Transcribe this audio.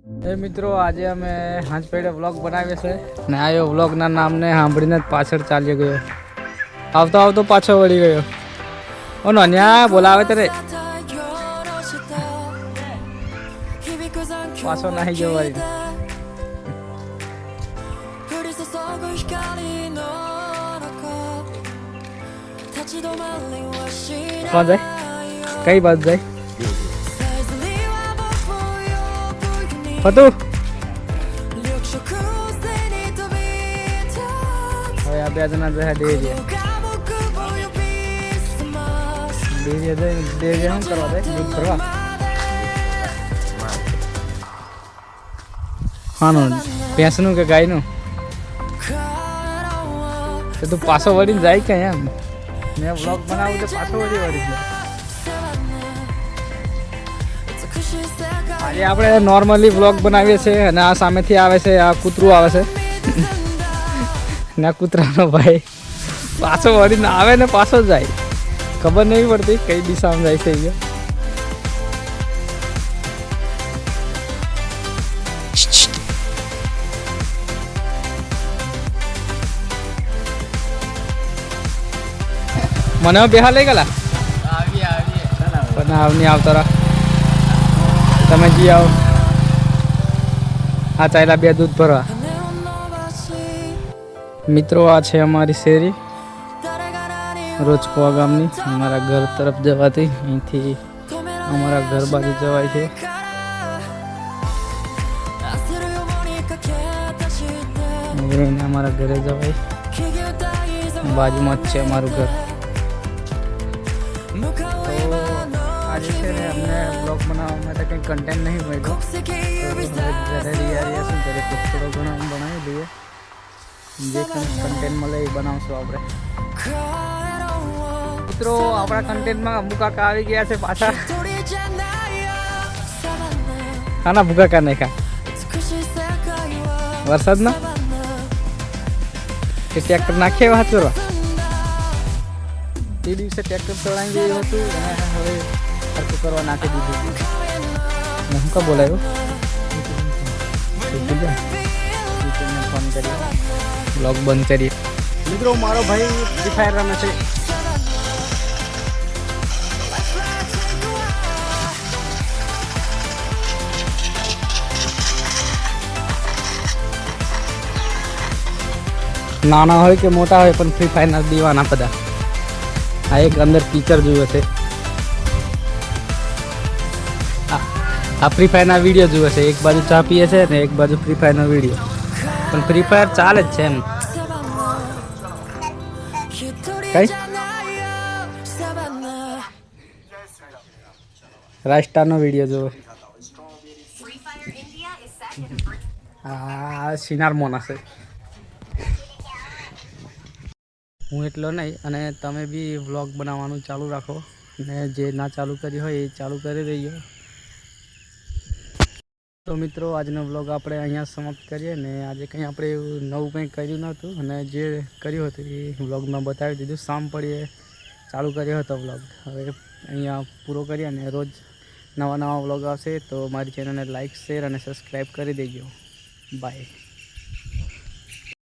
એ મિત્રો આજે અમે હાંજ પેડે વ્લોગ બનાવીએ છે ને આ વ્લોગના નામને સાંભળીને જ પાછળ ચાલી ગયો. આવતો આવતો પાછો વળી ગયો. ઓ નન્યા બોલાવે તે રે પાછો નાહી ગયો વળી. કોણ જાય કઈ બાજુ જાય ફતું? હવે આ બે જણા જાય ડેરીએ શું કરવા જાય દૂધ ભરવા. હાનું ભેંસનું કે ગાયનું? તો તું પાછો વળીને જાય કે એમ? મેં વ્લોગ બનાવું તો પાછો વળી જાય. આજે આપણે નોર્મલી વ્લોગ બનાવીએ છીએ અને આ સામેથી આવે છે આ કૂતરું આવે છે ને આ કૂતરાનો ભાઈ પાછો વળીને આવે ને પાછો જાય. ખબર નહીં પડતી કઈ દિશામાં જાય છે અહીંયા. મને બેહા લઈ ગયેલા પણ આવની આવતો રા તમે જી આવો. આ ચાલ્યા બે દૂધ ભરવા. મિત્રો આ છે અમારી શેરી રોજપુરા ગામની. અમારા ઘર તરફ જવાથી અહીંથી અમારા ઘર બાજુ જવાય છે. અમારા ઘરે જવાય બાજુમાં જ છે અમારું ઘર. આજે છે ને અમને બ્લોગ બનાવવા માટે કંઈ કન્ટેન્ટ નહીં મળ્યો. ઘરે રહ્યા શું કરે થોડો ઘણો બનાવી દઈએ. જે કન્ટેન્ટ મળે એ બનાવશું આપણે. મિત્રો આપણા કન્ટેન્ટમાં ભૂકાકા આવી ગયા છે પાછા. ખાના ભૂકાકા નહીં ખા વરસાદના કે ટ્રેક્ટર નાખીએ વાત કરવા. તે દિવસે ટ્રેક્ટર ચડાવી ગયું હતું અને હવે ખર્ચો કરવા નાખી દીધું. હું કા બોલાયો ફોન કરી બ્લોગ બંધ કરીએ. મિત્રો મારો ભાઈ ફ્રી ફાયર રમે છે. નાના હોય કે મોટા હોય પણ ફ્રી ફાયરના દીવાના બધા. આ એક અંદર ટીચર જુએ છે. આ ફ્રી ફાયરના વિડીયો જુએ છે. એક બાજુ ચા પીએ છે ને એક બાજુ ફ્રી ફાયરનો વિડીયો. પણ ફ્રી ફાયર ચાલે જ છે એમ. કઈ રાજસ્થાનનો વિડીયો જોવે. આ સિનાર મોના છે. હું એટલો નહીં અને તમે બી વ્લોગ બનાવવાનું ચાલુ રાખો ને જે ના ચાલુ કરી હોય એ ચાલુ કરી દઈએ. તો મિત્રો આજનો વ્લોગ આપણે અહીંયા સમાપ્ત કરીએ ને આજે કંઈ આપણે એવું નવું કંઈ કર્યું નહોતું અને જે કર્યું હતું એ વ્લોગમાં બતાવી દીધું. શામ પડીએ ચાલુ કર્યો હતો વ્લોગ. હવે અહીંયા પૂરો કરીએ અને રોજ નવા વ્લોગ આવશે તો મારી ચેનલને લાઇક શેર અને સબસ્ક્રાઈબ કરી દેજો. બાય.